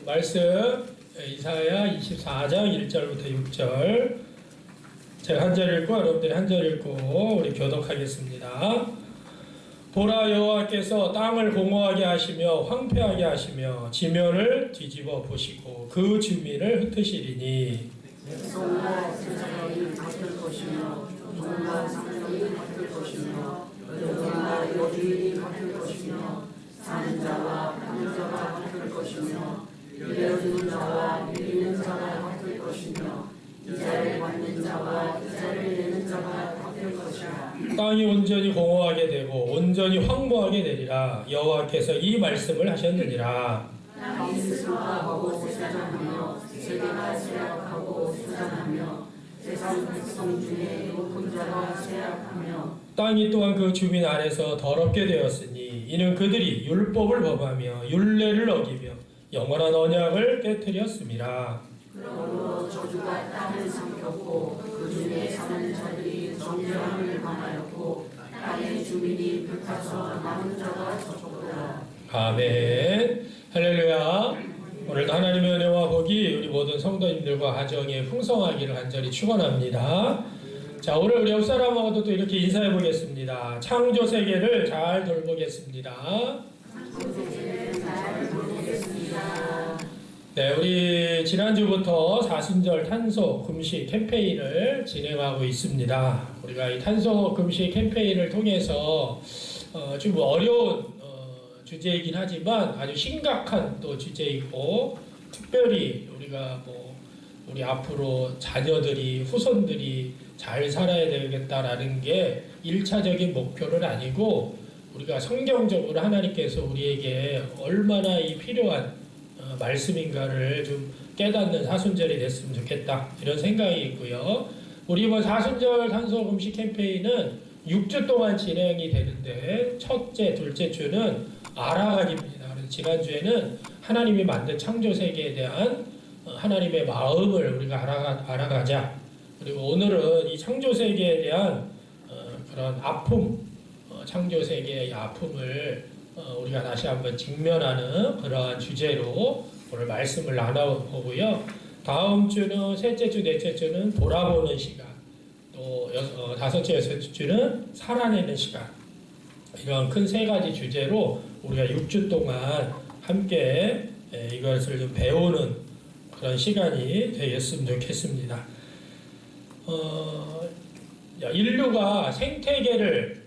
말씀 이사야 24장 1절부터 6절 제가 한 절 읽고 여러분들이 한 절 읽고 우리 교독하겠습니다. 보라, 여호와께서 땅을 공허하게 하시며 황폐하게 하시며 지면을 뒤집어 보시고 그 주민을 흩으시리니 백성과 제사장이 바뀔 것이며 종과 상령이 바뀔 것이며 여종과 여주인이 바뀔 것이며 사는 자와 파는 자가 바뀔 것이며 빌려주는 자와 빌리는 자가 바뀔 것이며 이자를 받는 자와 이자를 내는 자가 바뀔 것이라. 땅이 온전히 공허하게 되고 온전히 황무하게 되리라. 여호와께서 이 말씀을 하셨느니라. 땅이 수확하고 세상하며 세계가 쇠약하고 수장하며 세상 백성 중에 높은 자가 쇠약하며 땅이 또한 그 주민 아래서 더럽게 되었으니 이는 그들이 율법을 범하며 율례를 어기며 영원한 언약을 깨뜨렸음이라. 그러므로 저주가 땅을 삼켰고 그 중에 사는 자들이 정죄함을 당하였고 땅의 주민이 불타서 남은 자가 저촉도다. 아멘. 할렐루야. 오늘도 하나님의 은혜와 복이 우리 모든 성도님들과 가정에 풍성하기를 간절히 축원합니다. 자, 오늘 우리 옆사람하고도 또 이렇게 인사해 보겠습니다. 창조 세계를 잘 돌보겠습니다. 네, 우리 지난주부터 사순절 탄소 금식 캠페인을 진행하고 있습니다. 우리가 이 탄소 금식 캠페인을 통해서 좀 어려운 주제이긴 하지만 아주 심각한 또 주제이고, 특별히 우리가 우리 앞으로 자녀들이, 후손들이 잘 살아야 되겠다라는 게 1차적인 목표는 아니고, 우리가 성경적으로 하나님께서 우리에게 얼마나 이 필요한 말씀인가를 좀 깨닫는 사순절이 됐으면 좋겠다, 이런 생각이 있고요. 우리 이번 사순절 탄소 금식 캠페인은 6주 동안 진행이 되는데, 첫째, 둘째 주는 알아가기입니다. 그래서 지난주에는 하나님이 만든 창조 세계에 대한 하나님의 마음을 우리가 알아가자. 그리고 오늘은 이 창조 세계에 대한 그런 아픔, 창조 세계의 아픔을 우리가 다시 한번 직면하는 그러한 주제로 오늘 말씀을 나눠보고요. 다음 주는 셋째 주, 넷째 주는 돌아보는 시간, 또 다섯째, 여섯째 주는 살아내는 시간, 이런 큰 세 가지 주제로 우리가 6주 동안 함께 이것을 좀 배우는 그런 시간이 되겠으면 좋겠습니다. 인류가 생태계를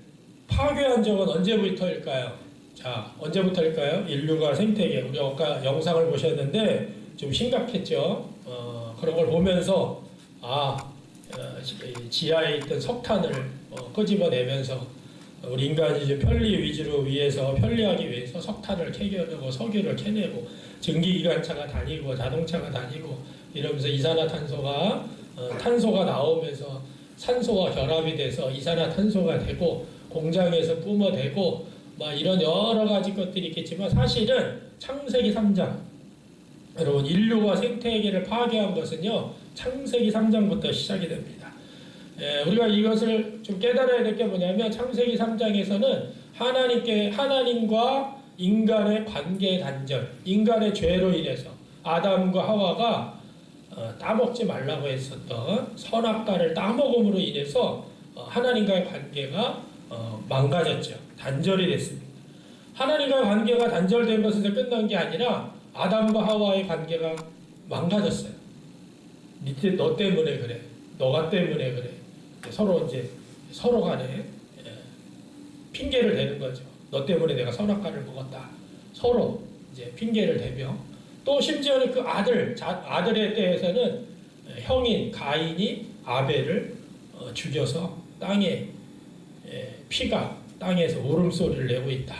파괴한 적은 언제부터일까요? 자, 언제부터일까요? 인류가 생태계, 우리 아까 영상을 보셨는데 좀 심각했죠. 그런 걸 보면서 지하에 있던 석탄을 끄집어내면서 우리 인간이 이제 편리 위주로 위해서 편리하기 위해서 석탄을 캐려고 석유를 캐내고 전기기관차가 다니고 자동차가 다니고 이러면서 이산화탄소가 탄소가 나오면서 산소와 결합이 돼서 이산화탄소가 되고 공장에서 뿜어대고 막 이런 여러 가지 것들이 있겠지만, 사실은 창세기 3장, 여러분, 인류가 생태계를 파괴한 것은요 창세기 3장부터 시작이 됩니다. 우리가 이것을 좀 깨달아야 될 게 뭐냐면, 창세기 3장에서는 하나님과 인간의 관계 단절, 인간의 죄로 인해서 아담과 하와가 따먹지 말라고 했었던 선악과를 따먹음으로 인해서 하나님과의 관계가 망가졌죠. 단절이 됐습니다. 하나님과의 관계가 단절된 것에서 끝난 게 아니라 아담과 하와의 관계가 망가졌어요. 밑에 너 때문에 그래, 너가 때문에 그래, 서로 간에 핑계를 대는 거죠. 너 때문에 내가 선악과를 먹었다. 서로 이제 핑계를 대며, 또 심지어는 그 아들에 대해서는 형인 가인이 아벨을 죽여서 땅에 피가 땅에서 울음소리를 내고 있다.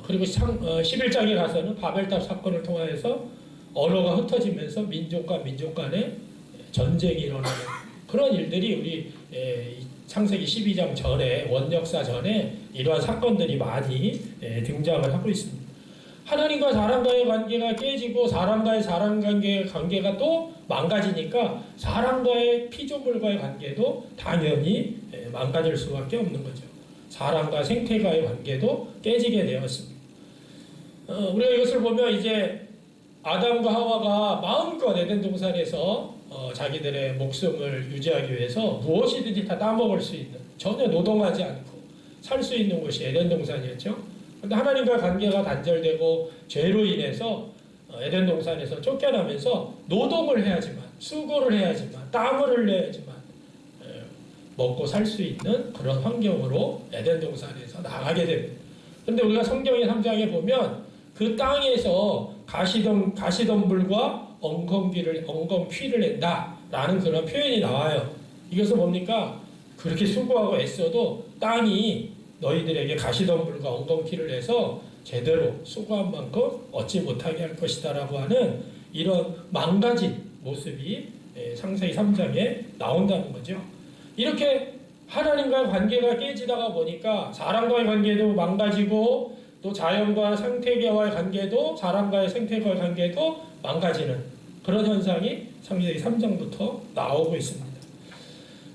그리고 11장에 가서는 바벨탑 사건을 통해서 언어가 흩어지면서 민족과 민족 간에 전쟁이 일어나는 그런 일들이 우리 창세기 12장 전에, 원역사 전에 이러한 사건들이 많이 등장을 하고 있습니다. 하나님과 사람과의 관계가 깨지고 사람과의 관계가 또 망가지니까 사람과의 피조물과의 관계도 당연히 망가질 수밖에 없는 거죠. 사람과 생태과의 관계도 깨지게 되었습니다. 우리가 이것을 보면 이제 아담과 하와가 마음껏 에덴 동산에서 자기들의 목숨을 유지하기 위해서 무엇이든지 다 따먹을 수 있는, 전혀 노동하지 않고 살 수 있는 곳이 에덴 동산이었죠. 그런데 하나님과 관계가 단절되고 죄로 인해서 에덴 동산에서 쫓겨나면서 노동을 해야지만, 수고를 해야지만, 땀을 흘려야지만 먹고 살 수 있는 그런 환경으로 에덴 동산에서 나가게 됩니다. 그런데 우리가 성경의 3장에 보면 그 땅에서 가시덤불과 엉겅퀴를 낸다라는 그런 표현이 나와요. 이것은 뭡니까? 그렇게 수고하고 애써도 땅이 너희들에게 가시덤불과 엉겅퀴를 내서 제대로 수고한 만큼 얻지 못하게 할 것이다라고 하는 이런 망가진 모습이 창세기 3장에 나온다는 거죠. 이렇게 하나님과의 관계가 깨지다가 보니까 사람과의 관계도 망가지고 또 자연과 생태계와의 관계도, 사람과의 생태계와의 관계도 망가지는 그런 현상이 창세기 3장부터 나오고 있습니다.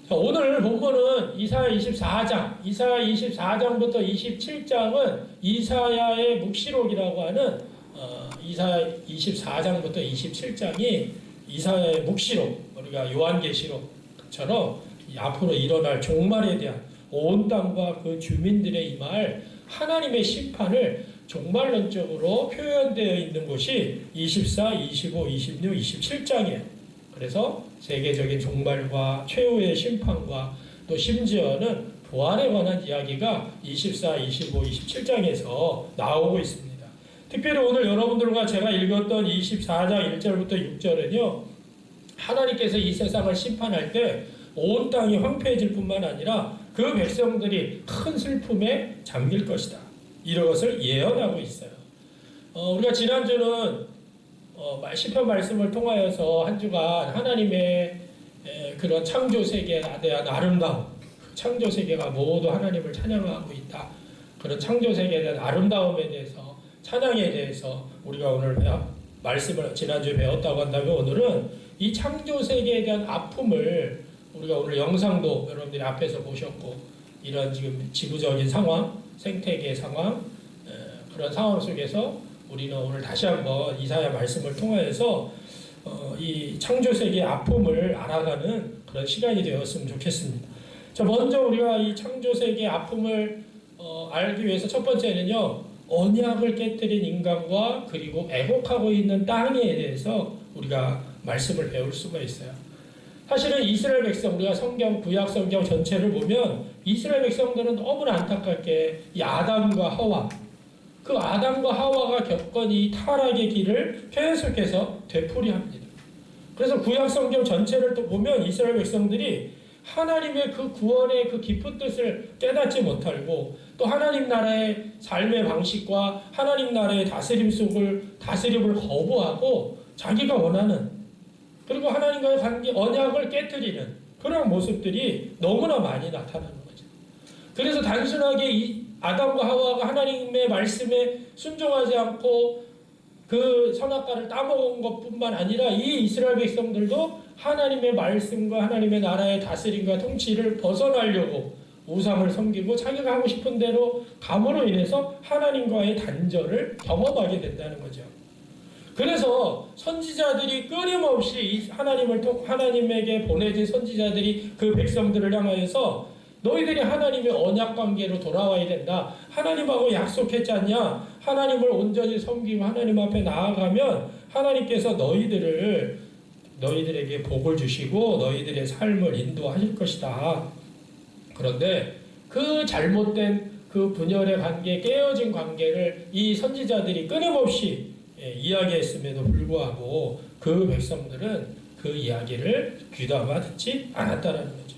자, 오늘 본문은 이사야 24장부터 27장은 이사야의 묵시록이라고 하는 이사야 24장부터 27장이 이사야의 묵시록, 우리가 요한계시록처럼 앞으로 일어날 종말에 대한 온 땅과 그 주민들의 임할 하나님의 심판을 종말론적으로 표현되어 있는 곳이 24, 25, 26, 27장이에요. 그래서 세계적인 종말과 최후의 심판과 또 심지어는 부활에 관한 이야기가 24, 25, 27장에서 나오고 있습니다. 특별히 오늘 여러분들과 제가 읽었던 24장 1절부터 6절은요. 하나님께서 이 세상을 심판할 때 온 땅이 황폐해질 뿐만 아니라 그 백성들이 큰 슬픔에 잠길 것이다. 이런 것을 예언하고 있어요. 우리가 지난주는 시편 말씀을 통하여서 한 주간 하나님의 그런 창조 세계에 대한 아름다움, 창조 세계가 모두 하나님을 찬양하고 있다. 그런 창조 세계에 대한 아름다움에 대해서, 찬양에 대해서 우리가 오늘 말씀을 지난주에 배웠다고 한다면 오늘은 이 창조 세계에 대한 아픔을 우리가 오늘 영상도 여러분들이 앞에서 보셨고 이런 지금 지구적인 상황, 생태계 상황, 그런 상황 속에서 우리는 오늘 다시 한번 이사야 말씀을 통하여서 이 창조 세계의 아픔을 알아가는 그런 시간이 되었으면 좋겠습니다. 자, 먼저 우리가 이 창조 세계의 아픔을 알기 위해서 첫 번째는요, 언약을 깨뜨린 인간과 그리고 애곡하고 있는 땅에 대해서 우리가 말씀을 배울 수가 있어요. 사실은 이스라엘 백성, 우리가 구약 성경 전체를 보면 이스라엘 백성들은 너무나 안타깝게 이 아담과 하와, 그 아담과 하와가 겪은 이 타락의 길을 계속해서 되풀이합니다. 그래서 구약 성경 전체를 또 보면 이스라엘 백성들이 하나님의 그 구원의 그 깊은 뜻을 깨닫지 못하고 또 하나님 나라의 삶의 방식과 하나님 나라의 다스림을 거부하고 자기가 원하는, 그리고 하나님과의 관계, 언약을 깨뜨리는 그런 모습들이 너무나 많이 나타나는 거죠. 그래서 단순하게 이 아담과 하와가 하나님의 말씀에 순종하지 않고 그 선악과를 따먹은 것뿐만 아니라 이 이스라엘 백성들도 하나님의 말씀과 하나님의 나라의 다스림과 통치를 벗어나려고 우상을 섬기고 자기가 하고 싶은 대로 감으로 인해서 하나님과의 단절을 경험하게 된다는 거죠. 그래서 선지자들이 끊임없이 하나님에게 보내진 선지자들이 그 백성들을 향하여서 너희들이 하나님의 언약 관계로 돌아와야 된다. 하나님하고 약속했지 않냐? 하나님을 온전히 섬기고 하나님 앞에 나아가면 하나님께서 너희들에게 복을 주시고 너희들의 삶을 인도하실 것이다. 그런데 그 잘못된 그 분열의 관계, 깨어진 관계를 이 선지자들이 끊임없이 이야기했음에도 불구하고 그 백성들은 그 이야기를 귀담아 듣지 않았다는 거죠.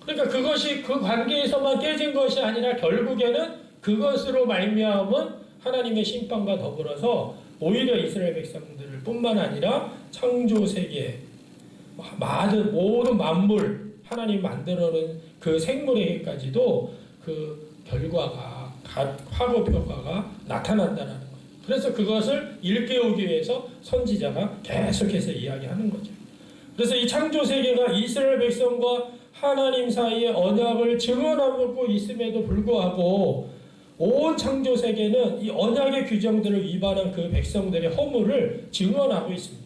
그러니까 그것이 그 관계에서만 깨진 것이 아니라 결국에는 그것으로 말미암은 하나님의 심판과 더불어서 오히려 이스라엘 백성들을 뿐만 아니라 창조 세계 모든 만물 하나님 만들어놓은 그 생물에게까지도 그 결과가 화고 효과가 나타난다는 거예요. 그래서 그것을 일깨우기 위해서 선지자가 계속해서 이야기하는 거죠. 그래서 이 창조 세계가 이스라엘 백성과 하나님 사이의 언약을 증언하고 있음에도 불구하고 온 창조 세계는 이 언약의 규정들을 위반한 그 백성들의 허물을 증언하고 있습니다.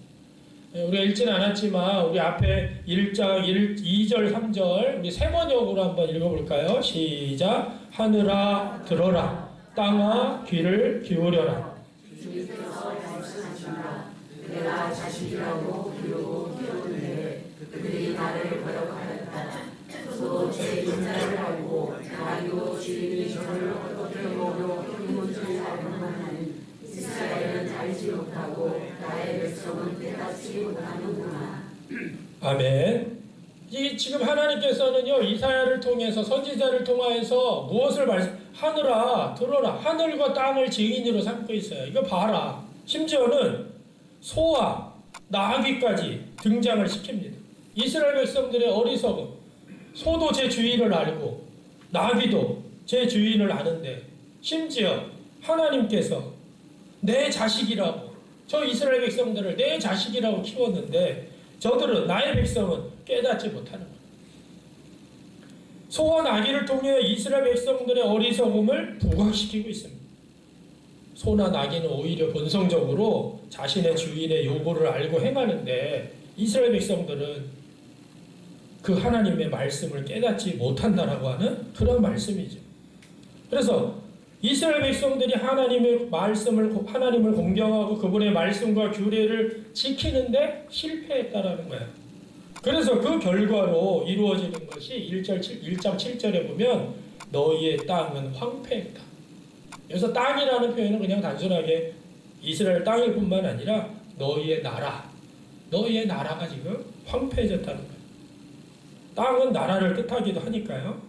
우리가 읽지는 않았지만 우리 앞에 1장 2절 3절 우리 세 번역으로 한번 읽어볼까요? 시작. 하늘아 들어라, 땅아 귀를 기울여라. 주님께서 말씀하시니라. 내가 자식이라고 부르고 키우는데 그들이 나를 거역하였다. 저도 제 인자를 알고 나이도 주인이 저를 어떻게 먹여 키우는지 알고는 이스라엘은 알지 못하고 나의 백성은 깨닫지 못하는구나. 아멘. 이 지금 하나님께서는요 이사야를 통해서 선지자를 통하여서 무엇을 하늘아 들어라, 하늘과 땅을 증인으로 삼고 있어요. 이거 봐라. 심지어는 소와 나귀까지 등장을 시킵니다. 이스라엘 백성들의 어리석음. 소도 제 주인을 알고 나귀도 제 주인을 아는데 심지어 하나님께서 내 자식이라고, 저 이스라엘 백성들을 내 자식이라고 키웠는데 저들은, 나의 백성은 깨닫지 못하는 거예요. 소와 나귀를 통해 이스라엘 백성들의 어리석음을 부각시키고 있습니다. 소나 나귀는 오히려 본성적으로 자신의 주인의 요구를 알고 행하는데 이스라엘 백성들은 그 하나님의 말씀을 깨닫지 못한다라고 하는 그런 말씀이죠. 그래서 이스라엘 백성들이 하나님의 하나님을 공경하고 그분의 말씀과 규례를 지키는데 실패했다라는 거예요. 그래서 그 결과로 이루어지는 것이 1장 7절에 보면 너희의 땅은 황폐했다. 여기서 땅이라는 표현은 그냥 단순하게 이스라엘 땅일 뿐만 아니라 너희의 나라가 지금 황폐해졌다는 거예요. 땅은 나라를 뜻하기도 하니까요.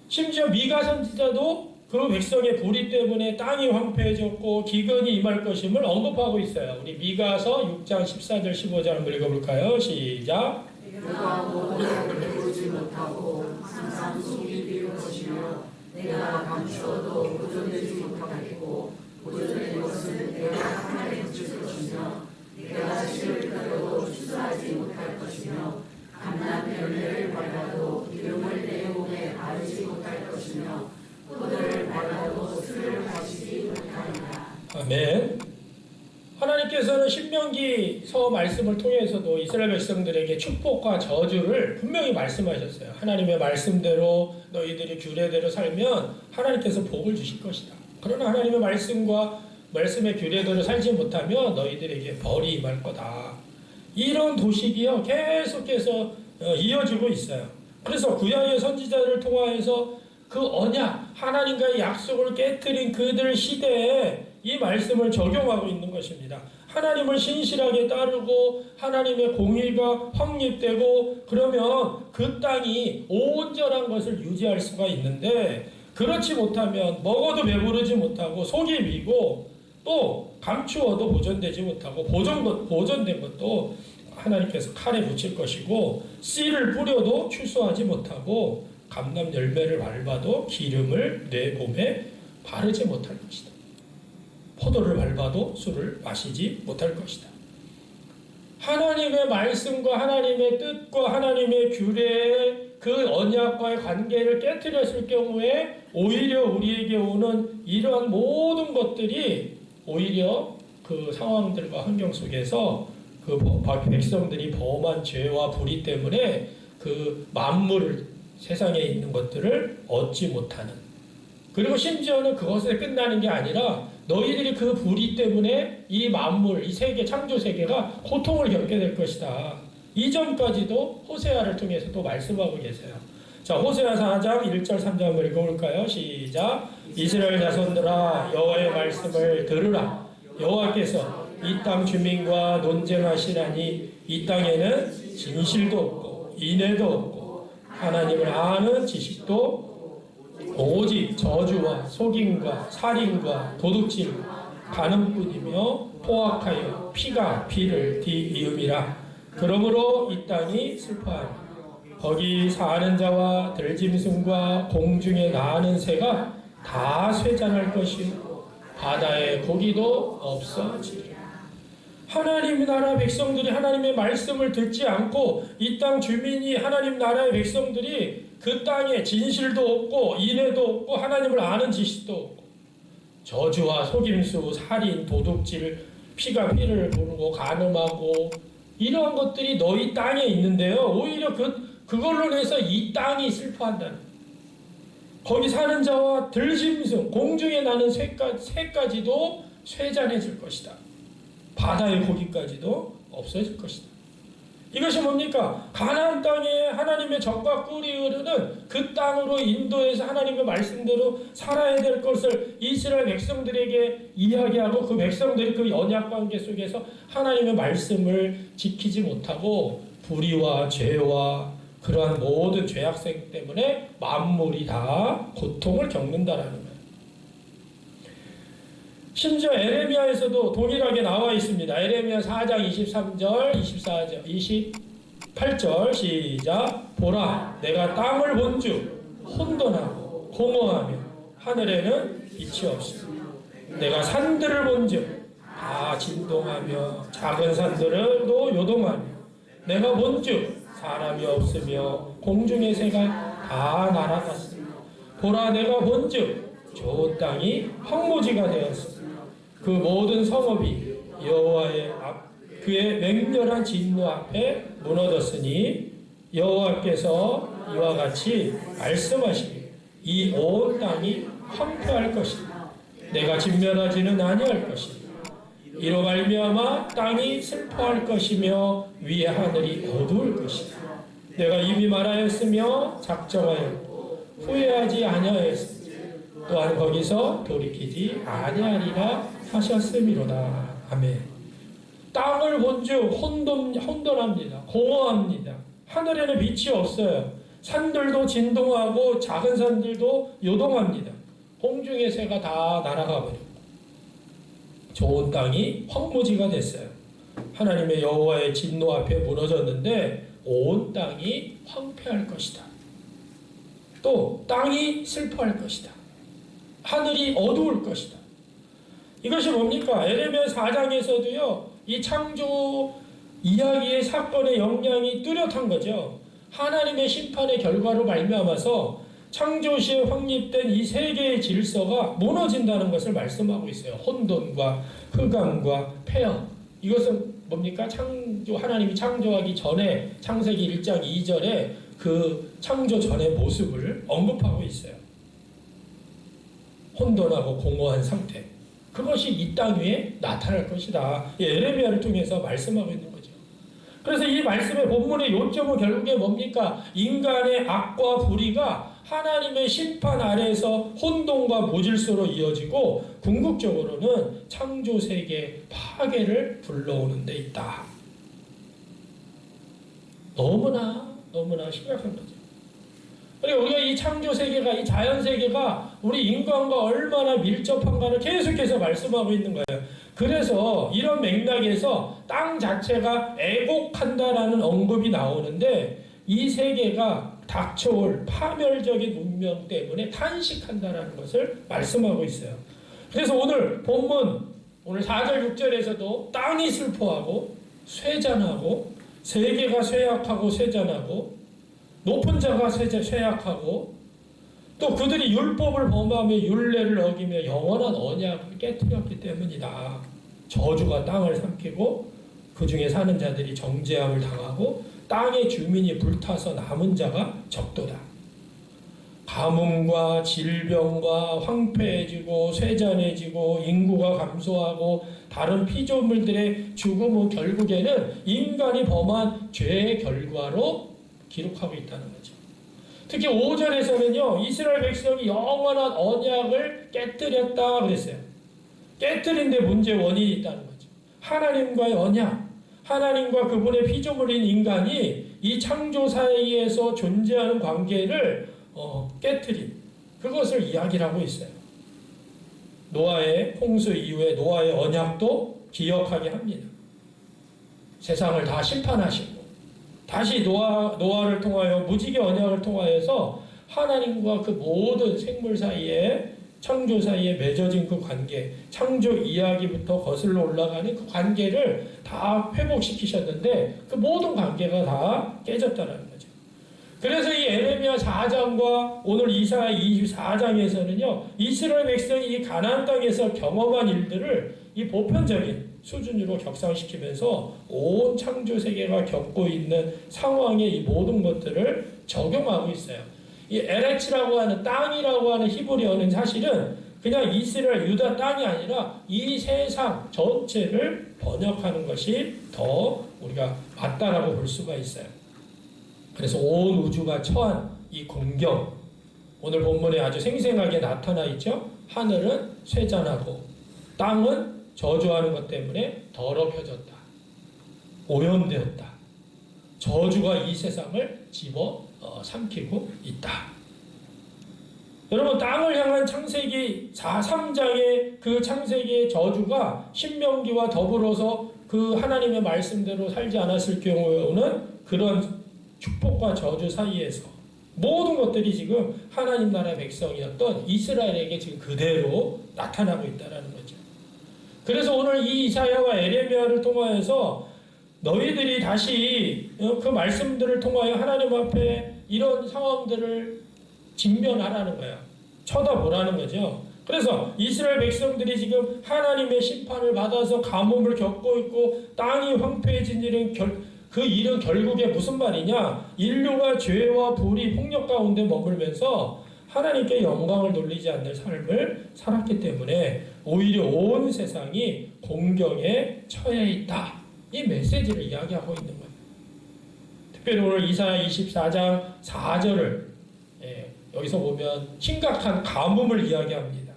심지어 미가 선지자도 그 백성의 불의 때문에 땅이 황폐해졌고 기근이 임할 것임을 언급하고 있어요. 우리 미가서 6장 14절 15절 한번 읽어볼까요? 시작. 내가 모든 배우지 못하고 항상 속이 비울 것이며 내가 감추어도 보존되지 못하겠고 보존된 것은 내가 하나에 붙일 것이며 내가 씨를 뿌려도 추수하지 못할 것이며 감람 열매를 발라도 기름을 내 몸에 바르지 못할 것이며 포도를 발라도 술을 마시지 못하리라. 아멘. 하나님께서는 신명기서 말씀을 통해서도 이스라엘 백성들에게 축복과 저주를 분명히 말씀하셨어요. 하나님의 말씀대로 너희들이 규례대로 살면 하나님께서 복을 주실 것이다. 그러나 하나님의 말씀의 규례대로 살지 못하면 너희들에게 벌이 임할 거다. 이런 도식이요 계속해서 이어지고 있어요. 그래서 구약의 선지자를 통하여서 그 언약, 하나님과의 약속을 깨뜨린 그들 시대에 이 말씀을 적용하고 있는 것입니다. 하나님을 신실하게 따르고 하나님의 공의가 확립되고 그러면 그 땅이 온전한 것을 유지할 수가 있는데 그렇지 못하면 먹어도 배부르지 못하고 속이 비고 또 감추어도 보존되지 못하고 보존된 것도 하나님께서 칼에 묻힐 것이고 씨를 뿌려도 추수하지 못하고 감람 열매를 밟아도 기름을 내 몸에 바르지 못할 것이다. 포도를 밟아도 술을 마시지 못할 것이다. 하나님의 말씀과 하나님의 뜻과 하나님의 규례의 그 언약과의 관계를 깨뜨렸을 경우에 오히려 우리에게 오는 이러한 모든 것들이 오히려 그 상황들과 환경 속에서 그 백성들이 범한 죄와 불의 때문에 그 만물을 세상에 있는 것들을 얻지 못하는, 그리고 심지어는 그것에 끝나는 게 아니라 너희들이 그 불의 때문에 이 만물, 이 세계, 창조 세계가 고통을 겪게 될 것이다. 이 점까지도 호세아를 통해서 또 말씀하고 계세요. 자, 호세아 4장 1절 3절 한번 읽어볼까요? 시작. 이스라엘 자손들아 여호와의 말씀을 들으라. 여호와께서 이 땅 주민과 논쟁하시라니 이 땅에는 진실도 없고 인애도 없고 하나님을 아는 지식도 오직 저주와 속임과 살인과 도둑질 가늠뿐이며 포악하여 피가 피를 뒤이음이라. 그러므로 이 땅이 슬퍼하니 거기 사는 자와 들짐승과 공중에 나는 새가 다 쇠잔할 것이요 바다의 고기도 없어지리라. 하나님 나라 백성들이 하나님의 말씀을 듣지 않고 이 땅 주민이 하나님 나라의 백성들이 그 땅에 진실도 없고 인애도 없고 하나님을 아는 지식도 없고 저주와 속임수, 살인, 도둑질, 피가 피를 부르고 간음하고 이러한 것들이 너희 땅에 있는데요. 오히려 그걸로 해서 이 땅이 슬퍼한다는 거예요. 거기 사는 자와 들짐승, 공중에 나는 새까지도 쇠잔해질 것이다. 바다의 고기까지도 없어질 것이다. 이것이 뭡니까? 가나안 땅에 하나님의 젖과 꿀이 흐르는 그 땅으로 인도해서 하나님의 말씀대로 살아야 될 것을 이스라엘 백성들에게 이야기하고 그 백성들이 그 언약 관계 속에서 하나님의 말씀을 지키지 못하고 불의와 죄와 그러한 모든 죄악생 때문에 만물이 다 고통을 겪는다라는 거예요. 심지어 에레미야에서도 동일하게 나와 있습니다. 에레미야 4장 23절, 24절, 28절 시작. 보라, 내가 땅을 본즉 혼돈하고 공허하며 하늘에는 빛이 없으며 내가 산들을 본즉 다 진동하며 작은 산들도 요동하며 내가 본즉 사람이 없으며 공중의 새가 다 날아갔으며 보라, 내가 본즉 저 땅이 황무지가 되었으며 그 모든 성읍이 여호와의 그의 맹렬한 진노 앞에 무너졌으니 여호와께서 이와 같이 말씀하시니 이 온 땅이 황폐할 것이다. 내가 진멸하지는 아니할 것이다. 이로 말미암아 땅이 슬퍼할 것이며 위의 하늘이 어두울 것이다. 내가 이미 말하였으며 작정하였고 후회하지 아니하였으며 또한 거기서 돌이키지 아니하리라 하셨음이로다. 아멘. 땅을 본즉 혼돈합니다. 공허합니다. 하늘에는 빛이 없어요. 산들도 진동하고 작은 산들도 요동합니다. 공중의 새가 다 날아가 버리고 좋은 땅이 황무지가 됐어요. 하나님의 여호와의 진노 앞에 무너졌는데 온 땅이 황폐할 것이다. 또 땅이 슬퍼할 것이다. 하늘이 어두울 것이다. 이것이 뭡니까? 에레미야 4장에서도요. 이 창조 이야기의 사건의 영향이 뚜렷한 거죠. 하나님의 심판의 결과로 말미암아서 창조시에 확립된 이 세계의 질서가 무너진다는 것을 말씀하고 있어요. 혼돈과 흑암과 폐허. 이것은 뭡니까? 하나님이 창조하기 전에 창세기 1장 2절에 그 창조 전의 모습을 언급하고 있어요. 혼돈하고 공허한 상태. 그것이 이 땅 위에 나타날 것이다. 에레미야를 통해서 말씀하고 있는 거죠. 그래서 이 말씀의 본문의 요점은 결국에 뭡니까? 인간의 악과 불의가 하나님의 심판 아래에서 혼돈과 무질서로 이어지고 궁극적으로는 창조 세계 파괴를 불러오는 데 있다. 너무나 심각한 거죠. 그리고 우리가 이 창조 세계가, 이 자연 세계가 우리 인간과 얼마나 밀접한가를 계속해서 말씀하고 있는 거예요. 그래서 이런 맥락에서 땅 자체가 애곡한다라는 언급이 나오는데 이 세계가 닥쳐올 파멸적인 운명 때문에 탄식한다라는 것을 말씀하고 있어요. 그래서 오늘 본문, 오늘 4절 6절에서도 땅이 슬퍼하고 쇠잔하고 세계가 쇠약하고 쇠잔하고 높은 자가 쇠약하고 또 그들이 율법을 범하며 율례를 어기며 영원한 언약을 깨뜨렸기 때문이다. 저주가 땅을 삼키고 그 중에 사는 자들이 정죄함을 당하고 땅의 주민이 불타서 남은 자가 적도다. 가뭄과 질병과 황폐해지고 쇠잔해지고 인구가 감소하고 다른 피조물들의 죽음은 결국에는 인간이 범한 죄의 결과로 기록하고 있다는 거죠. 특히 5절에서는요. 이스라엘 백성이 영원한 언약을 깨뜨렸다 그랬어요. 깨뜨린 데 문제 원인이 있다는 거죠. 하나님과의 언약, 하나님과 그분의 피조물인 인간이 이 창조 사이에서 존재하는 관계를 깨뜨린 그것을 이야기를 하고 있어요. 노아의 홍수 이후에 노아의 언약도 기억하게 합니다. 세상을 다 심판하시고 다시 노아를 통하여 무지개 언약을 통하여서 하나님과 그 모든 생물 사이에 창조 사이에 맺어진 그 관계, 창조 이야기부터 거슬러 올라가는 그 관계를 다 회복시키셨는데 그 모든 관계가 다 깨졌다는 거죠. 그래서 이 에레미야 4장과 오늘 이사야 24장에서는요, 이스라엘 백성이 이 가나안 땅에서 경험한 일들을 이 보편적인 수준으로 격상시키면서 온 창조 세계가 겪고 있는 상황의 이 모든 것들을 적용하고 있어요. 이 에레츠라고 하는 땅이라고 하는 히브리어는 사실은 그냥 이스라엘 유다 땅이 아니라 이 세상 전체를 번역하는 것이 더 우리가 맞다라고 볼 수가 있어요. 그래서 온 우주가 처한 이 공경, 오늘 본문에 아주 생생하게 나타나 있죠. 하늘은 쇠잔하고 땅은 저주하는 것 때문에 더럽혀졌다, 오염되었다. 저주가 이 세상을 집어 삼키고 있다. 여러분, 땅을 향한 창세기 3장의 그 창세기의 저주가 신명기와 더불어서 그 하나님의 말씀대로 살지 않았을 경우에 오는 그런 축복과 저주 사이에서 모든 것들이 지금 하나님 나라의 백성이었던 이스라엘에게 지금 그대로 나타나고 있다는 거죠. 그래서 오늘 이 이사야와 에레미야를 통하여서 너희들이 다시 그 말씀들을 통하여 하나님 앞에 이런 상황들을 직면하라는 거야. 쳐다보라는 거죠. 그래서 이스라엘 백성들이 지금 하나님의 심판을 받아서 가뭄을 겪고 있고 땅이 황폐해진 일은 그 일은 결국에 무슨 말이냐? 인류가 죄와 불의, 폭력 가운데 머물면서 하나님께 영광을 돌리지 않는 삶을 살았기 때문에 오히려 온 세상이 공경에 처해 있다. 이 메시지를 이야기하고 있는 거예요. 특별히 오늘 이사야 24장 4절을 여기서 보면 심각한 가뭄을 이야기합니다.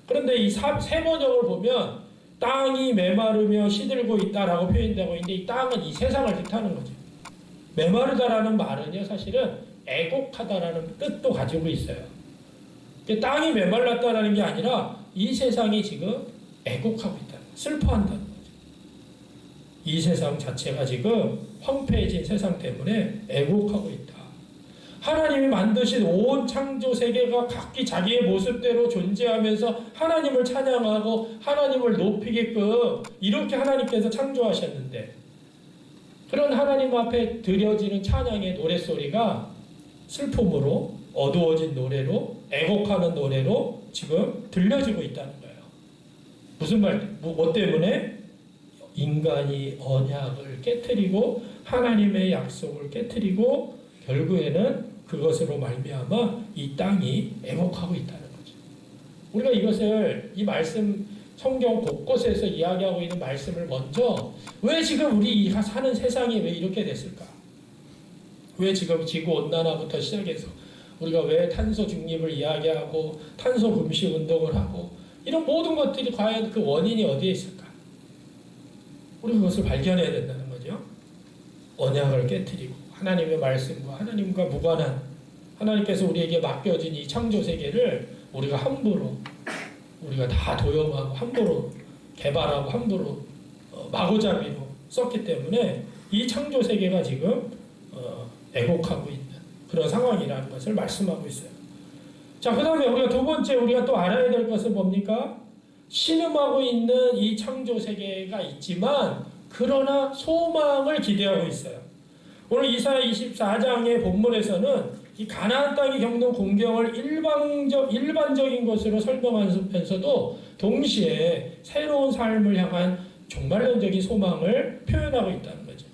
그런데 이 세 번역을 보면 땅이 메마르며 시들고 있다라고 표현되고 있는데 이 땅은 이 세상을 뜻하는 거죠. 메마르다라는 말은요, 사실은 애곡하다라는 뜻도 가지고 있어요. 땅이 메말랐다라는 게 아니라 이 세상이 지금 애곡하고 있다, 슬퍼한다는 거죠. 이 세상 자체가 지금 황폐해진 세상 때문에 애곡하고 있다. 하나님이 만드신 온 창조 세계가 각기 자기의 모습대로 존재하면서 하나님을 찬양하고 하나님을 높이게끔 이렇게 하나님께서 창조하셨는데, 그런 하나님 앞에 드려지는 찬양의 노랫소리가 슬픔으로, 어두워진 노래로, 애곡하는 노래로 지금 들려지고 있다는 거예요. 무슨 말, 뭐 때문에? 인간이 언약을 깨트리고 하나님의 약속을 깨트리고 결국에는 그것으로 말미암아 이 땅이 애곡하고 있다는 거죠. 우리가 이것을, 이 말씀, 성경 곳곳에서 이야기하고 있는 말씀을 먼저, 왜 지금 우리 사는 세상이 왜 이렇게 됐을까? 왜 지금 지구온난화부터 시작해서 우리가 왜 탄소 중립을 이야기하고 탄소 금식 운동을 하고 이런 모든 것들이 과연 그 원인이 어디에 있을까? 우리 그것을 발견해야 된다는 거죠. 언약을 깨트리고 하나님의 말씀과 하나님과 무관한, 하나님께서 우리에게 맡겨진 이 창조 세계를 우리가 함부로, 우리가 다 도용하고 함부로 개발하고 함부로 마구잡이로 썼기 때문에 이 창조 세계가 지금 애곡하고 있는 그런 상황이라는 것을 말씀하고 있어요. 자, 그 다음에 우리가 두 번째 우리가 또 알아야 될 것은 뭡니까? 신음하고 있는 이 창조 세계가 있지만 그러나 소망을 기대하고 있어요. 오늘 이사야 24장의 본문에서는 이 가나안 땅이 겪는 공경을 일반적인 것으로 설명하면서도 동시에 새로운 삶을 향한 종말론적인 소망을 표현하고 있다는 거죠.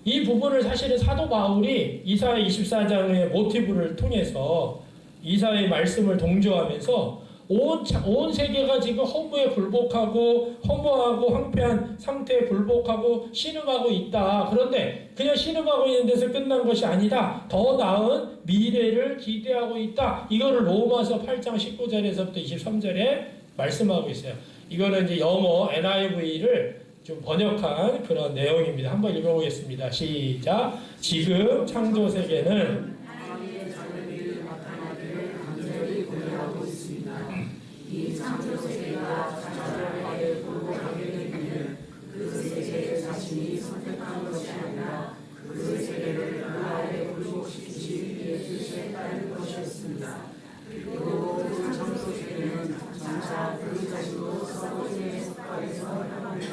이 부분을 사실은 사도 바울이 이사야 24장의 모티브를 통해서 이사야의 말씀을 동조하면서 온 세계가 지금 허무에 굴복하고 허무하고 황폐한 상태에 굴복하고 신음하고 있다. 그런데 그냥 신음하고 있는 데서 끝난 것이 아니다. 더 나은 미래를 기대하고 있다. 이거를 로마서 8장 19절에서부터 23절에 말씀하고 있어요. 이거는 이제 영어 NIV를 좀 번역한 그런 내용입니다. 한번 읽어보겠습니다. 시작. 지금 창조 세계는 이 창조 세계가 자잘하게 굴복하게 되기는 그 세계 자신이 선택한 것이 아니라 그 세계를 그 아래 굴복시키시기 위해 주셨다는 것이었습니다. 그리고 그 창조 세계는 장차 그 자신도 썩어짐의 속박에서 나가며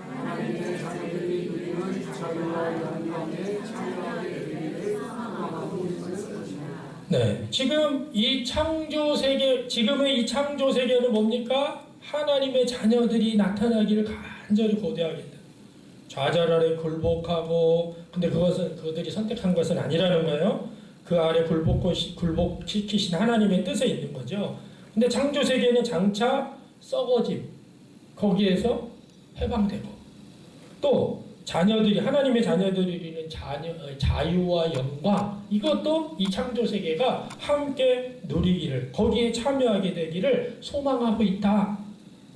하나님의 자녀들이 누리는 자유와 영광에 참여하게 되기를 소망하고 네, 지금 이 창조 세계, 지금의 이 창조 세계는 뭡니까? 하나님의 자녀들이 나타나기를 간절히 고대하겠다. 좌절 아래 굴복하고, 근데 그것은 그들이 선택한 것은 아니라는 거예요. 그 아래 굴복시키신 하나님의 뜻에 있는 거죠. 근데 창조 세계는 장차 썩어짐, 거기에서 해방되고, 또 자녀들이, 하나님의 자녀들이 이루는 자유와 영광, 이것도 이 창조 세계가 함께 누리기를, 거기에 참여하게 되기를 소망하고 있다.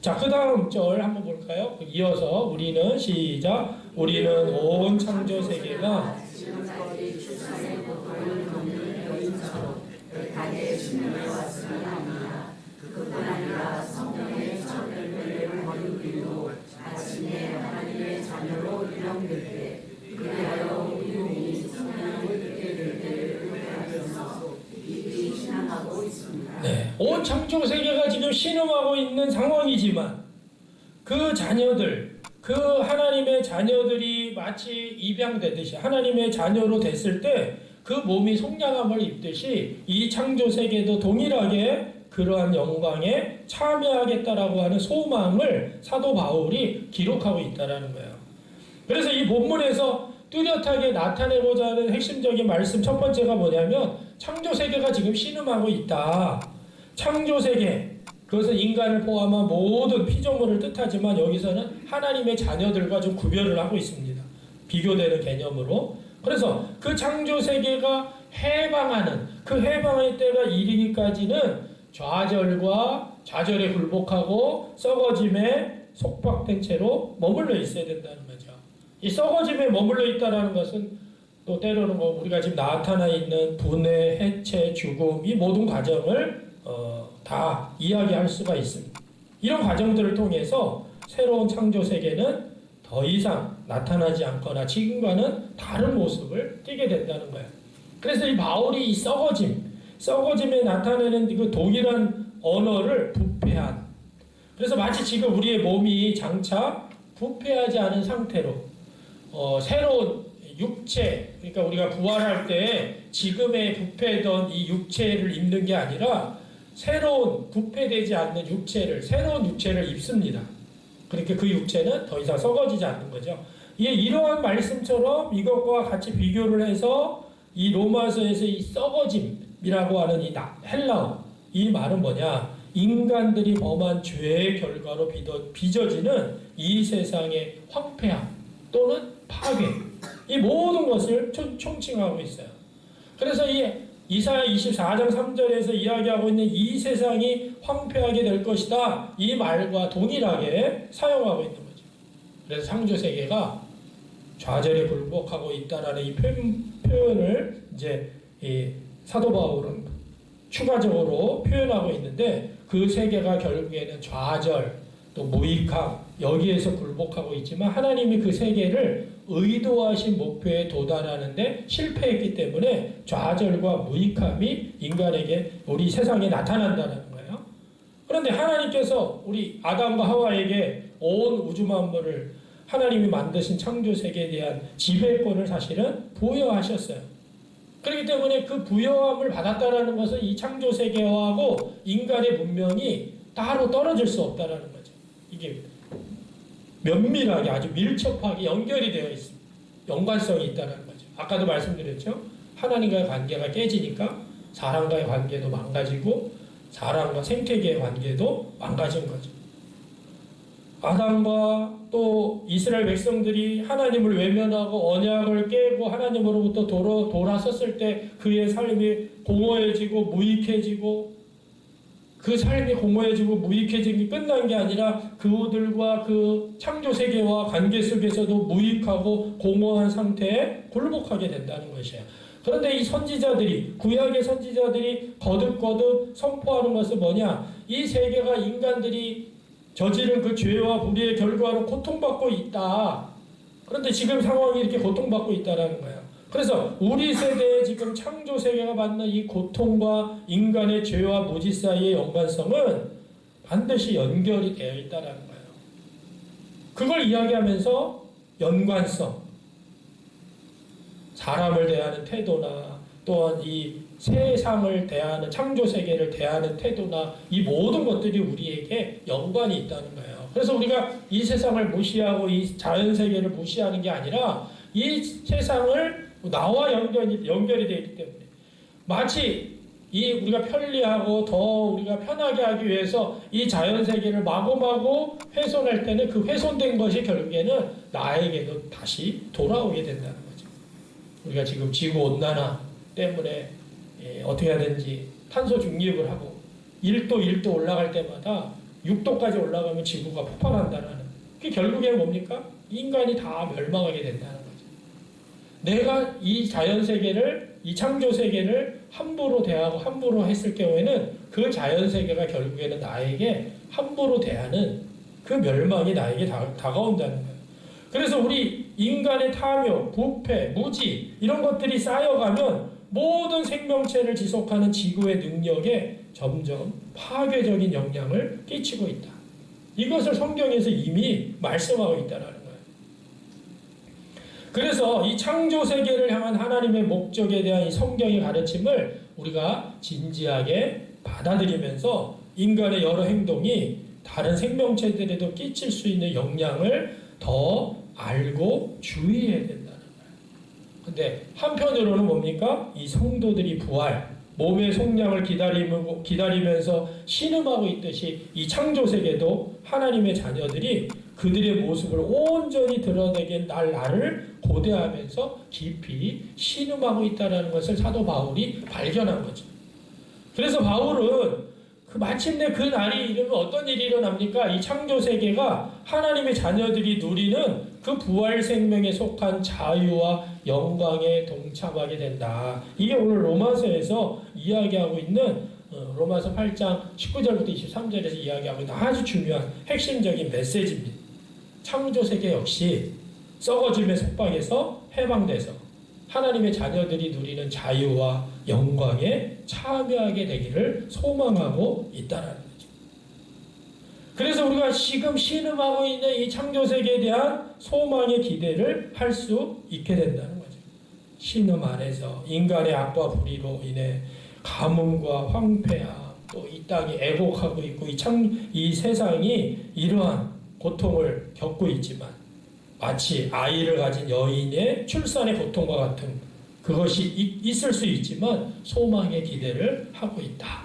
자, 그 다음 절 한번 볼까요? 이어서 우리는, 시작, 우리는 온 창조 세계가 지금까지 출산의 고통을 겪는 여인처럼 가게에 신명해 왔으니 아니라 그뿐 아니라 성령의 첫 열매를 거둔 우리도 마침내 하나님의 자녀로 유명될 때 그리하여 우리 몸이 성령을 듣게 될 때를 회하면서 깊이 신앙하고 있습니다. 네, 온 창조 세계가 지금 신음하고 있는 상황이지만 그 자녀들, 그 하나님의 자녀들이 마치 입양되듯이 하나님의 자녀로 됐을 때 그 몸이 속량함을 입듯이 이 창조 세계도 동일하게 그러한 영광에 참여하겠다라고 하는 소망을 사도 바울이 기록하고 있다라는 거예요. 그래서 이 본문에서 뚜렷하게 나타내고자 하는 핵심적인 말씀 첫 번째가 뭐냐면 창조 세계가 지금 신음하고 있다. 창조 세계, 그것은 인간을 포함한 모든 피조물을 뜻하지만 여기서는 하나님의 자녀들과 좀 구별을 하고 있습니다. 비교되는 개념으로. 그래서 그 창조 세계가 해방하는, 그 해방의 때가 이르기까지는 좌절에 굴복하고 썩어짐에 속박된 채로 머물러 있어야 된다는 거죠. 이 썩어짐에 머물러 있다는 것은 또 때로는 우리가 지금 나타나 있는 분해, 해체, 죽음, 이 모든 과정을 다 이야기할 수가 있습니다. 이런 과정들을 통해서 새로운 창조 세계는 더 이상 나타나지 않거나 지금과는 다른 모습을 띠게 된다는 거예요. 그래서 이 바울이 이 썩어짐에 나타내는 그 동일한 언어를 부패한, 그래서 마치 지금 우리의 몸이 장차 부패하지 않은 상태로 새로운 육체, 그러니까 우리가 부활할 때 지금의 부패던 이 육체를 입는 게 아니라 새로운 부패되지 않는 육체를, 새로운 육체를 입습니다. 그러니까 그 육체는 더 이상 썩어지지 않는 거죠. 이러한 말씀처럼 이것과 같이 비교를 해서 이 로마서에서 이 썩어짐이라고 하는 이 헬라어, 이 말은 뭐냐? 인간들이 범한 죄의 결과로 빚어지는 이 세상의 황폐함 또는 파괴, 이 모든 것을 총칭하고 있어요. 그래서 이 이사야 24장 3절에서 이야기하고 있는 이 세상이 황폐하게 될 것이다, 이 말과 동일하게 사용하고 있는 거죠. 그래서 창조 세계가 좌절에 굴복하고 있다라는 이 표현을 이제 이 사도 바울은 추가적으로 표현하고 있는데, 그 세계가 결국에는 좌절 또 무익함, 여기에서 굴복하고 있지만 하나님이 그 세계를 의도하신 목표에 도달하는데 실패했기 때문에 좌절과 무익함이 인간에게, 우리 세상에 나타난다는 거예요. 그런데 하나님께서 우리 아담과 하와에게 온 우주 만물을, 하나님이 만드신 창조 세계에 대한 지배권을 사실은 부여하셨어요. 그렇기 때문에 그 부여함을 받았다는 것은 이 창조 세계하고 인간의 문명이 따로 떨어질 수 없다는 거죠. 이게 면밀하게, 아주 밀접하게 연결이 되어 있습니다. 연관성이 있다는 거죠. 아까도 말씀드렸죠. 하나님과의 관계가 깨지니까 사람과의 관계도 망가지고 사람과 생태계의 관계도 망가진 거죠. 아담과 또 이스라엘 백성들이 하나님을 외면하고 언약을 깨고 하나님으로부터 돌아섰을 때 그의 삶이 공허해지고 무익해지고, 그 삶이 공허해지고 무익해지기 끝난 게 아니라 그들과 그 창조 세계와 관계 속에서도 무익하고 공허한 상태에 굴복하게 된다는 것이에요. 그런데 이 선지자들이, 구약의 선지자들이 거듭거듭 선포하는 것은 뭐냐? 이 세계가 인간들이 저지른 그 죄와 불의의 결과로 고통받고 있다. 그런데 지금 상황이 이렇게 고통받고 있다는 거예요. 그래서 우리 세대의 지금 창조 세계가 받는 이 고통과 인간의 죄와 무지 사이의 연관성은 반드시 연결이 되어 있다는 거예요. 그걸 이야기하면서 연관성, 사람을 대하는 태도나 또한 이 세상을 대하는 창조 세계를 대하는 태도나 이 모든 것들이 우리에게 연관이 있다는 거예요. 그래서 우리가 이 세상을 무시하고 이 자연 세계를 무시하는 게 아니라 이 세상을 나와 연결이 되어 있기 때문에 마치 이 우리가 편리하고 더 우리가 편하게 하기 위해서 이 자연 세계를 마구마구 훼손할 때는 그 훼손된 것이 결국에는 나에게도 다시 돌아오게 된다는 거죠. 우리가 지금 지구 온난화 때문에 어떻게 하든지 탄소 중립을 하고 1도 올라갈 때마다 6도까지 올라가면 지구가 폭발한다는 그게 결국에는 뭡니까? 인간이 다 멸망하게 된다는 거죠. 내가 이 자연 세계를 이 창조 세계를 함부로 대하고 함부로 했을 경우에는 그 자연 세계가 결국에는 나에게 함부로 대하는 그 멸망이 나에게 다가온다는 거예요. 그래서 우리 인간의 탐욕, 부패, 무지 이런 것들이 쌓여가면 모든 생명체를 지속하는 지구의 능력에 점점 파괴적인 영향을 끼치고 있다. 이것을 성경에서 이미 말씀하고 있다는 거예요. 그래서 이 창조 세계를 향한 하나님의 목적에 대한 이 성경의 가르침을 우리가 진지하게 받아들이면서 인간의 여러 행동이 다른 생명체들에도 끼칠 수 있는 영향을 더 알고 주의해야 된다는 거예요. 근데 한편으로는 뭡니까? 이 성도들이 부활, 몸의 속량을 기다리면서 신음하고 있듯이 이 창조 세계도 하나님의 자녀들이 그들의 모습을 온전히 드러내게 나를 고대하면서 깊이 신음하고 있다는 것을 사도 바울이 발견한 거죠. 그래서 바울은 마침내 그 날이 이르면 어떤 일이 일어납니까? 이 창조 세계가 하나님의 자녀들이 누리는 그 부활 생명에 속한 자유와 영광에 동참하게 된다. 이게 오늘 로마서에서 이야기하고 있는 로마서 8장 19절부터 23절에서 이야기하고 있는 아주 중요한 핵심적인 메시지입니다. 창조 세계 역시 썩어짐의 속박에서 해방돼서 하나님의 자녀들이 누리는 자유와 영광에 참여하게 되기를 소망하고 있다는 거죠. 그래서 우리가 지금 신음하고 있는 이 창조 세계에 대한 소망의 기대를 할 수 있게 된다는 거죠. 신음 안에서 인간의 악과 불의로 인해 가뭄과 황폐함, 또 이 땅이 애곡하고 있고 이 세상이 이러한 고통을 겪고 있지만 마치 아이를 가진 여인의 출산의 고통과 같은 그것이 있을 수 있지만 소망의 기대를 하고 있다.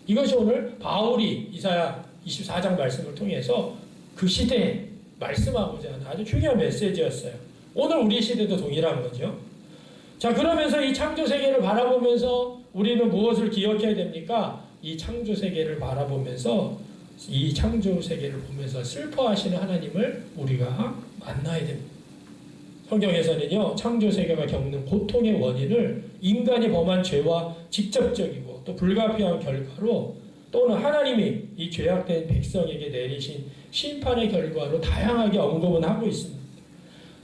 이것이 오늘 바울이 이사야 24장 말씀을 통해서 그 시대에 말씀하고자 하는 아주 중요한 메시지였어요. 오늘 우리 시대도 동일한 거죠. 자, 그러면서 이 창조 세계를 바라보면서 우리는 무엇을 기억해야 됩니까? 이 창조 세계를 바라보면서 이 창조 세계를 보면서 슬퍼하시는 하나님을 우리가 만나야 됩니다. 성경에서는요, 창조 세계가 겪는 고통의 원인을 인간이 범한 죄와 직접적이고 또 불가피한 결과로 또는 하나님이 이 죄악된 백성에게 내리신 심판의 결과로 다양하게 언급은 하고 있습니다.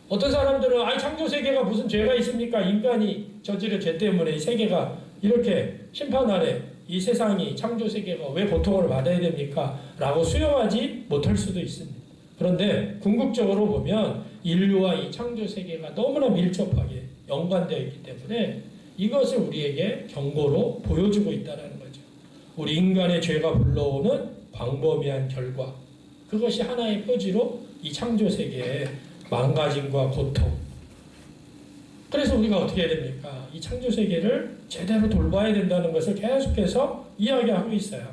어떤 사람들은 창조 세계가 무슨 죄가 있습니까? 인간이 저지른 죄 때문에 이 세계가 이렇게 심판 아래 이 세상이 창조 세계가 왜 고통을 받아야 됩니까? 라고 수용하지 못할 수도 있습니다. 그런데 궁극적으로 보면 인류와 이 창조 세계가 너무나 밀접하게 연관되어 있기 때문에 이것을 우리에게 경고로 보여주고 있다는 거죠. 우리 인간의 죄가 불러오는 광범위한 결과, 그것이 하나의 표지로 이 창조 세계의 망가짐과 고통. 그래서 우리가 어떻게 해야 됩니까? 이 창조 세계를 제대로 돌봐야 된다는 것을 계속해서 이야기하고 있어요.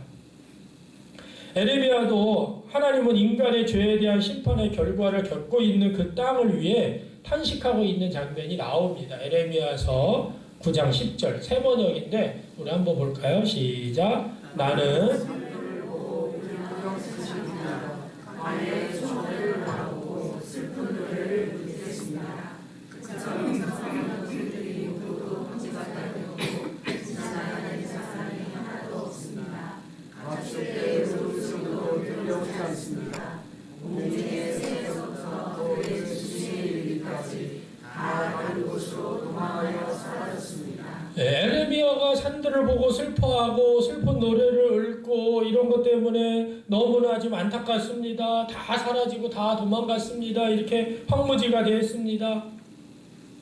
에레미야도 하나님은 인간의 죄에 대한 심판의 결과를 겪고 있는 그 땅을 위해 탄식하고 있는 장면이 나옵니다. 에레미야서 9장 10절 세 번역인데 우리 한번 볼까요? 시작. 나는 에레미야가 산들을 보고 슬퍼하고 슬픈 노래를 읊고 이런 것 때문에 너무나 좀 안타깝습니다. 다 사라지고 다 도망갔습니다. 이렇게 황무지가 되었습니다.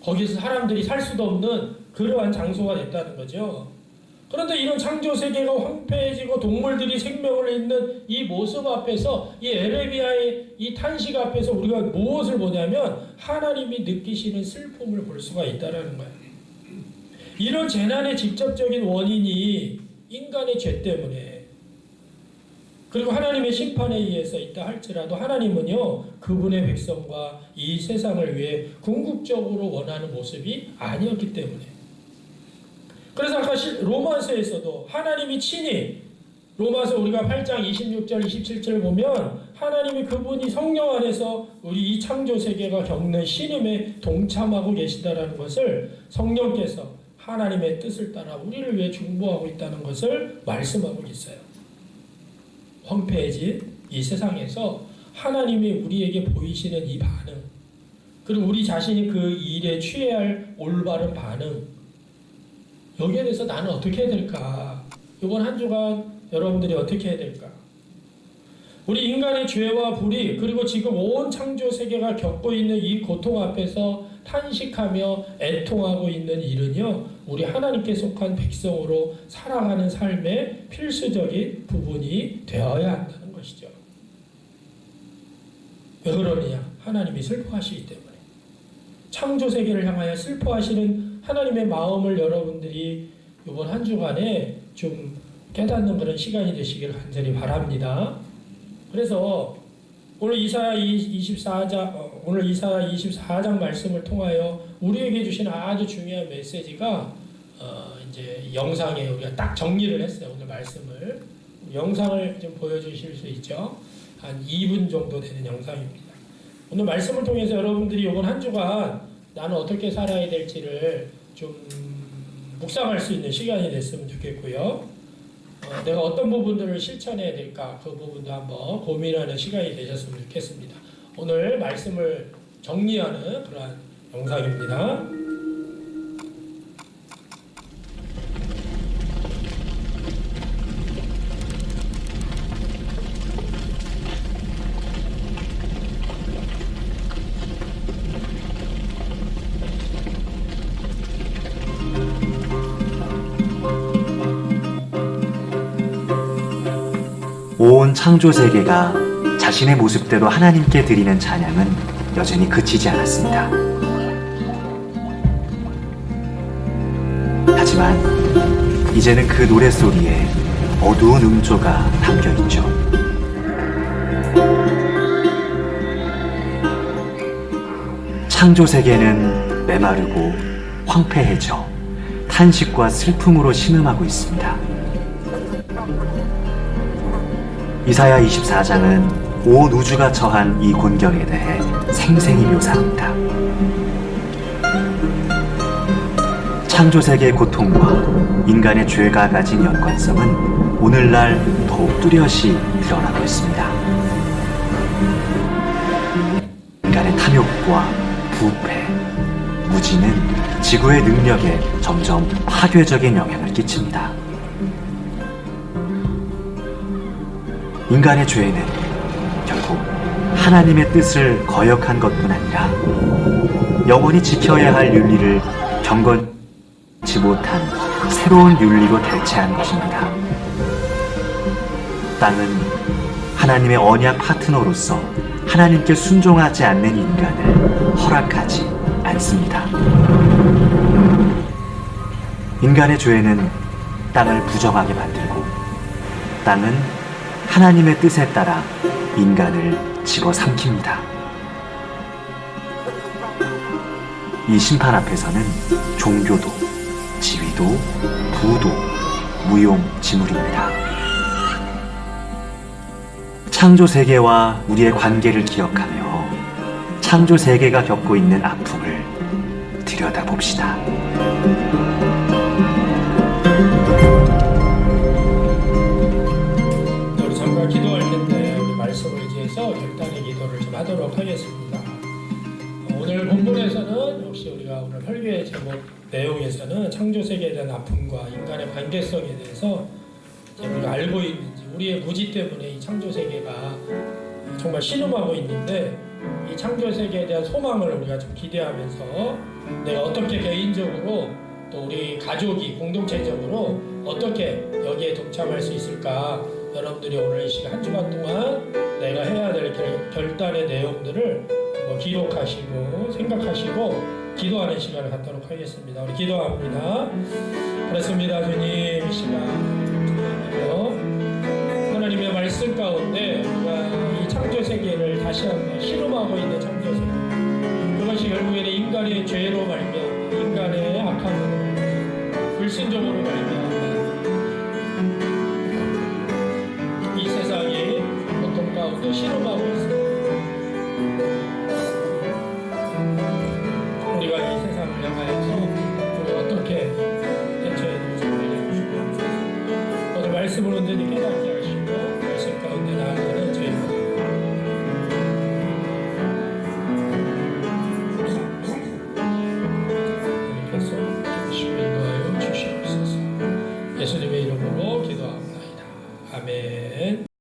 거기서 사람들이 살 수도 없는 그러한 장소가 됐다는 거죠. 그런데 이런 창조 세계가 황폐해지고 동물들이 생명을 잃는 이 모습 앞에서, 이 에레미야의 이 탄식 앞에서 우리가 무엇을 보냐면 하나님이 느끼시는 슬픔을 볼 수가 있다는 거예요. 이런 재난의 직접적인 원인이 인간의 죄 때문에, 그리고 하나님의 심판에 의해서 있다 할지라도 하나님은요, 그분의 백성과 이 세상을 위해 궁극적으로 원하는 모습이 아니었기 때문에. 그래서 아까 로마서에서도 하나님이 친히, 로마서 우리가 8장 26절 27절 보면 하나님이 그분이 성령 안에서 우리 이 창조 세계가 겪는 신음에 동참하고 계시다라는 것을, 성령께서 하나님의 뜻을 따라 우리를 위해 중보하고 있다는 것을 말씀하고 있어요. 황폐해진 이 세상에서 하나님이 우리에게 보이시는 이 반응, 그리고 우리 자신이 그 일에 취해야 할 올바른 반응, 여기에 대해서 나는 어떻게 해야 될까? 이번 한 주간 여러분들이 어떻게 해야 될까? 우리 인간의 죄와 불의, 그리고 지금 온 창조 세계가 겪고 있는 이 고통 앞에서 탄식하며 애통하고 있는 일은요, 우리 하나님께 속한 백성으로 살아가는 삶의 필수적인 부분이 되어야 한다는 것이죠. 왜 그러느냐? 하나님이 슬퍼하시기 때문에. 창조 세계를 향하여 슬퍼하시는 하나님의 마음을 여러분들이 이번 한 주간에 좀 깨닫는 그런 시간이 되시기를 간절히 바랍니다. 그래서 오늘 이사야 24장 말씀을 통하여 우리에게 주신 아주 중요한 메시지가 이제 영상에 우리가 딱 정리를 했어요. 오늘 말씀을. 영상을 좀 보여주실 수 있죠? 한 2분 정도 되는 영상입니다. 오늘 말씀을 통해서 여러분들이 이번 한 주간 나는 어떻게 살아야 될지를 좀 묵상할 수 있는 시간이 됐으면 좋겠고요. 내가 어떤 부분들을 실천해야 될까, 그 부분도 한번 고민하는 시간이 되셨으면 좋겠습니다. 오늘 말씀을 정리하는 그러한 영상입니다. 온 창조 세계가 자신의 모습대로 하나님께 드리는 찬양은 여전히 그치지 않았습니다. 하지만 이제는 그 노랫소리에 어두운 음조가 담겨 있죠. 창조 세계는 메마르고 황폐해져 탄식과 슬픔으로 신음하고 있습니다. 이사야 24장은 온 우주가 처한 이 곤경에 대해 생생히 묘사합니다. 창조세계의 고통과 인간의 죄가 가진 연관성은 오늘날 더욱 뚜렷이 드러나고 있습니다. 인간의 탐욕과 부패, 무지는 지구의 능력에 점점 파괴적인 영향을 끼칩니다. 인간의 죄는 결국 하나님의 뜻을 거역한 것뿐 아니라 영원히 지켜야 할 윤리를 경건치 못한 새로운 윤리로 대체한 것입니다. 땅은 하나님의 언약 파트너로서 하나님께 순종하지 않는 인간을 허락하지 않습니다. 인간의 죄는 땅을 부정하게 만들고 땅은 하나님의 뜻에 따라 인간을 집어삼킵니다. 이 심판 앞에서는 종교도, 지위도, 부도 무용지물입니다. 창조 세계와 우리의 관계를 기억하며 창조 세계가 겪고 있는 아픔을 들여다봅시다. 기도할 텐데 우리 말씀을 의지해서 결단의 기도를 좀 하도록 하겠습니다. 오늘 본문에서는 역시 우리가 오늘 설교의 제목 내용에서는 창조 세계에 대한 아픔과 인간의 관계성에 대해서 우리가 알고 있는지, 우리의 무지 때문에 이 창조 세계가 정말 신음하고 있는데 이 창조 세계에 대한 소망을 우리가 좀 기대하면서 내가 어떻게 개인적으로 또 우리 가족이 공동체적으로 어떻게 여기에 동참할 수 있을까, 여러분들이 오늘 이 시간 한 주간 동안 내가 해야 될 결단의 내용들을 기록하시고 생각하시고 기도하는 시간을 갖도록 하겠습니다. 우리 기도합니다. 그렇습니다. 주님, 이 시간 하나님의 말씀 가운데 우리가 이 창조 세계를 다시 한번 실험하고 있는 창조 세계, 그것이 결국에는 인간의 죄로 말미암아 인간의 악함으로 불신종으로 말미암아 이 세상이 고통 가운데 실험하고